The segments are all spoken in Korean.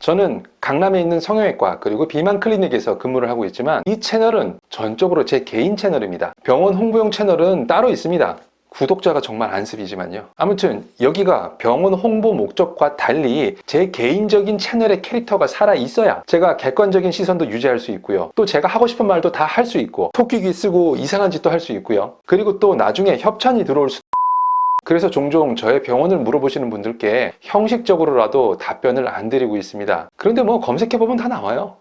저는 강남에 있는 성형외과 그리고 비만 클리닉에서 근무를 하고 있지만 이 채널은 전적으로 제 개인 채널입니다. 병원 홍보용 채널은 따로 있습니다. 구독자가 정말 안습이지만요. 아무튼 여기가 병원 홍보 목적과 달리 제 개인적인 채널의 캐릭터가 살아 있어야 제가 객관적인 시선도 유지할 수 있고요. 또 제가 하고 싶은 말도 다 할 수 있고 토끼귀 쓰고 이상한 짓도 할 수 있고요. 그리고 또 나중에 협찬이 들어올 수 그래서 종종 저의 병원을 물어보시는 분들께 형식적으로라도 답변을 안 드리고 있습니다. 그런데 뭐 검색해보면 다 나와요.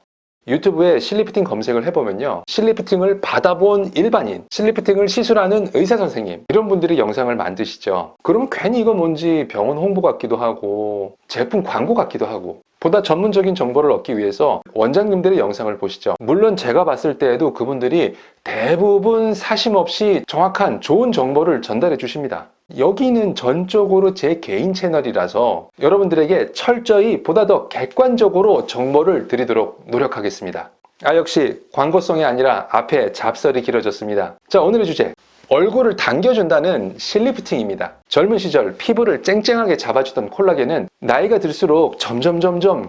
유튜브에 실리프팅 검색을 해보면요, 실리프팅을 받아본 일반인, 실리프팅을 시술하는 의사선생님, 이런 분들이 영상을 만드시죠. 그럼 괜히 이거 뭔지 병원 홍보 같기도 하고 제품 광고 같기도 하고, 보다 전문적인 정보를 얻기 위해서 원장님들의 영상을 보시죠. 물론 제가 봤을 때에도 그분들이 대부분 사심 없이 정확한 좋은 정보를 전달해 주십니다. 여기는 전적으로 제 개인 채널이라서 여러분들에게 철저히 보다 더 객관적으로 정보를 드리도록 노력하겠습니다. 역시 광고성이 아니라 앞에 잡설이 길어졌습니다. 자, 오늘의 주제, 얼굴을 당겨준다는 실리프팅입니다. 젊은 시절 피부를 쨍쨍하게 잡아주던 콜라겐은 나이가 들수록 점점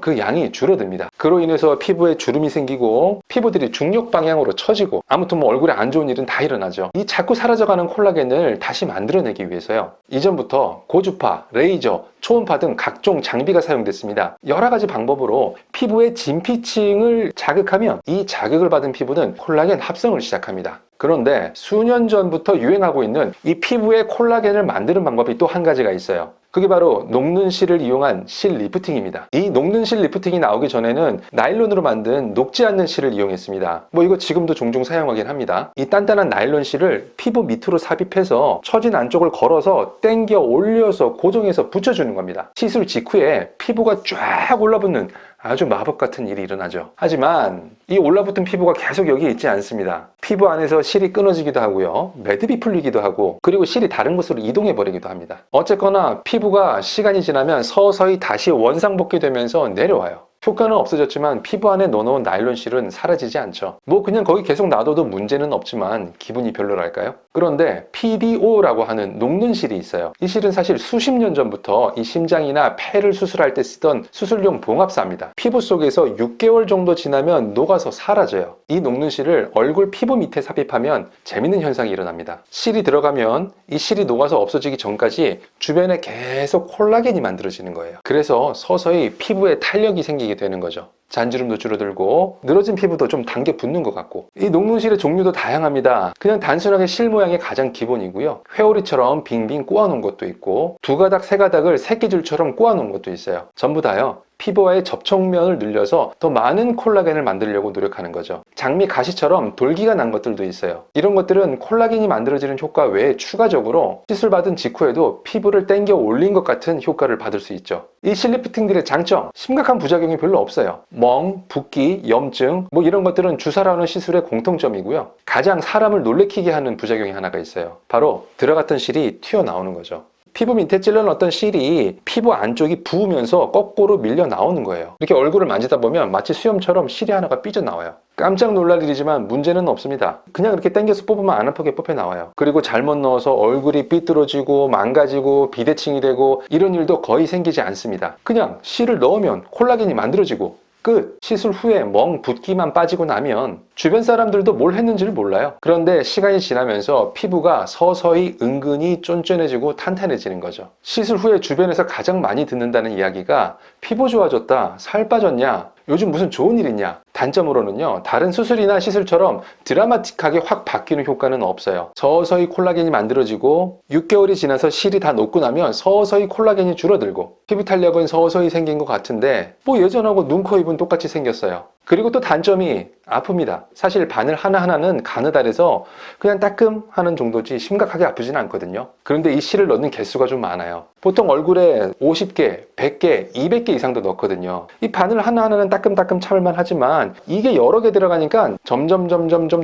그 양이 줄어듭니다. 그로 인해서 피부에 주름이 생기고 피부들이 중력 방향으로 처지고, 아무튼 뭐 얼굴에 안 좋은 일은 다 일어나죠. 이 자꾸 사라져가는 콜라겐을 다시 만들어내기 위해서요, 이전부터 고주파, 레이저, 초음파 등 각종 장비가 사용됐습니다. 여러 가지 방법으로 피부의 진피층을 자극하면 이 자극을 받은 피부는 콜라겐 합성을 시작합니다. 그런데 수년 전부터 유행하고 있는 이 피부에 콜라겐을 만드는 방법이 또 한 가지가 있어요. 그게 바로 녹는 실을 이용한 실 리프팅입니다. 이 녹는 실 리프팅이 나오기 전에는 나일론으로 만든 녹지 않는 실을 이용했습니다. 뭐 이거 지금도 종종 사용하긴 합니다. 이 단단한 나일론 실을 피부 밑으로 삽입해서 처진 안쪽을 걸어서 당겨 올려서 고정해서 붙여주는 겁니다. 시술 직후에 피부가 쫙 올라붙는 아주 마법 같은 일이 일어나죠. 하지만 이 올라붙은 피부가 계속 여기에 있지 않습니다. 피부 안에서 실이 끊어지기도 하고요, 매듭이 풀리기도 하고, 그리고 실이 다른 곳으로 이동해 버리기도 합니다. 어쨌거나 피부가 시간이 지나면 서서히 다시 원상복귀되면서 내려와요. 효과는 없어졌지만 피부 안에 넣어놓은 나일론 실은 사라지지 않죠. 뭐 그냥 거기 계속 놔둬도 문제는 없지만 기분이 별로랄까요? 그런데 PDO라고 하는 녹는 실이 있어요. 이 실은 사실 수십 년 전부터 이 심장이나 폐를 수술할 때 쓰던 수술용 봉합사입니다. 피부 속에서 6개월 정도 지나면 녹아서 사라져요. 이 녹는 실을 얼굴 피부 밑에 삽입하면 재밌는 현상이 일어납니다. 실이 들어가면 이 실이 녹아서 없어지기 전까지 주변에 계속 콜라겐이 만들어지는 거예요. 그래서 서서히 피부에 탄력이 생기게 되는 거죠. 잔주름도 줄어들고 늘어진 피부도 좀 당겨 붙는 것 같고. 이 녹는 실의 종류도 다양합니다. 그냥 단순하게 실 모양이 가장 기본이고요, 회오리처럼 빙빙 꼬아놓은 것도 있고, 두 가닥 세 가닥을 새끼줄처럼 꼬아놓은 것도 있어요. 전부 다요, 피부와의 접촉면을 늘려서 더 많은 콜라겐을 만들려고 노력하는 거죠. 장미 가시처럼 돌기가 난 것들도 있어요. 이런 것들은 콜라겐이 만들어지는 효과 외에 추가적으로 시술 받은 직후에도 피부를 당겨 올린 것 같은 효과를 받을 수 있죠. 이 실리프팅들의 장점, 심각한 부작용이 별로 없어요. 멍, 붓기, 염증, 뭐 이런 것들은 주사라는 시술의 공통점이고요. 가장 사람을 놀래키게 하는 부작용이 하나가 있어요. 바로 들어갔던 실이 튀어나오는 거죠. 피부 밑에 찔러넣었던 실이 피부 안쪽이 부으면서 거꾸로 밀려 나오는 거예요. 이렇게 얼굴을 만지다 보면 마치 수염처럼 실이 하나가 삐져나와요. 깜짝 놀랄 일이지만 문제는 없습니다. 그냥 이렇게 당겨서 뽑으면 안 아프게 뽑혀 나와요. 그리고 잘못 넣어서 얼굴이 삐뚤어지고 망가지고 비대칭이 되고 이런 일도 거의 생기지 않습니다. 그냥 실을 넣으면 콜라겐이 만들어지고 끝! 시술 후에 멍 붓기만 빠지고 나면 주변 사람들도 뭘 했는지를 몰라요. 그런데 시간이 지나면서 피부가 서서히 은근히 쫀쫀해지고 탄탄해지는 거죠. 시술 후에 주변에서 가장 많이 듣는다는 이야기가 피부 좋아졌다, 살 빠졌냐, 요즘 무슨 좋은 일 있냐. 단점으로는요, 다른 수술이나 시술처럼 드라마틱하게 확 바뀌는 효과는 없어요. 서서히 콜라겐이 만들어지고 6개월이 지나서 실이 다 녹고 나면 서서히 콜라겐이 줄어들고 피부 탄력은 서서히 생긴 것 같은데 뭐 예전하고 눈, 코, 입은 똑같이 생겼어요. 그리고 또 단점이 아픕니다. 사실 바늘 하나하나는 가느다래서 그냥 따끔하는 정도지 심각하게 아프지는 않거든요. 그런데 이 실을 넣는 개수가 좀 많아요. 보통 얼굴에 50개, 100개, 200개 이상도 넣거든요. 이 바늘 하나하나는 따끔따끔 참을만 하지만 이게 여러 개 들어가니까 점점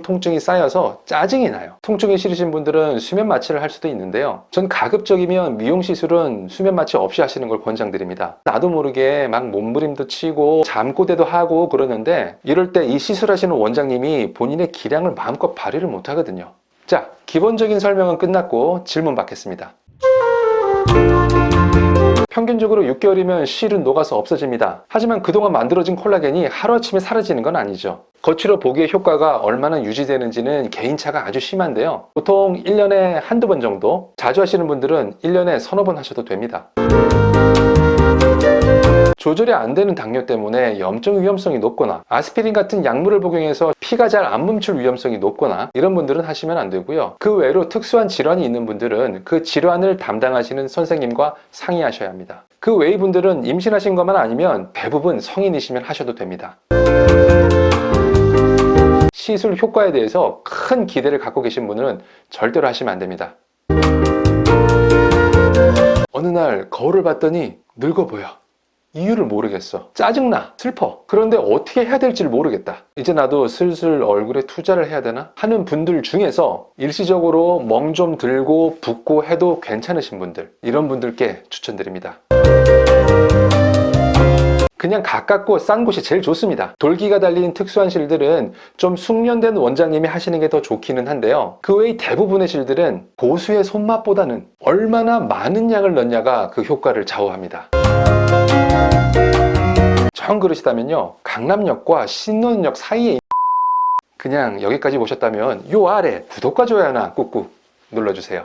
통증이 쌓여서 짜증이 나요. 통증이 싫으신 분들은 수면 마취를 할 수도 있는데요, 전 가급적이면 미용 시술은 수면 마취 없이 하시는 걸 권장드립니다. 나도 모르게 막 몸부림도 치고 잠꼬대도 하고 그러는데 이럴 때 이 시술하시는 원장님이 본인의 기량을 마음껏 발휘를 못 하거든요. 자, 기본적인 설명은 끝났고 질문 받겠습니다. 평균적으로 6개월이면 실은 녹아서 없어집니다. 하지만 그동안 만들어진 콜라겐이 하루아침에 사라지는 건 아니죠. 겉으로 보기에 효과가 얼마나 유지되는지는 개인차가 아주 심한데요. 보통 1년에 한두 번 정도, 자주 하시는 분들은 1년에 서너 번 하셔도 됩니다. 조절이 안 되는 당뇨 때문에 염증 위험성이 높거나 아스피린 같은 약물을 복용해서 피가 잘 안 멈출 위험성이 높거나 이런 분들은 하시면 안 되고요. 그 외로 특수한 질환이 있는 분들은 그 질환을 담당하시는 선생님과 상의하셔야 합니다. 그 외의 분들은 임신하신 것만 아니면 대부분 성인이시면 하셔도 됩니다. 시술 효과에 대해서 큰 기대를 갖고 계신 분은 절대로 하시면 안 됩니다. 어느 날 거울을 봤더니 늙어 보여. 이유를 모르겠어. 짜증나. 슬퍼. 그런데 어떻게 해야 될지를 모르겠다. 이제 나도 슬슬 얼굴에 투자를 해야 되나? 하는 분들 중에서 일시적으로 멍 좀 들고 붓고 해도 괜찮으신 분들, 이런 분들께 추천드립니다. 그냥 가깝고 싼 곳이 제일 좋습니다. 돌기가 달린 특수한 실들은 좀 숙련된 원장님이 하시는 게 더 좋기는 한데요. 그 외의 대부분의 실들은 고수의 손맛보다는 얼마나 많은 양을 넣냐가 그 효과를 좌우합니다. 정 그러시다면요, 강남역과 신논역 사이에 그냥 여기까지 보셨다면 요 아래 구독과 좋아요나 꾹꾹 눌러주세요.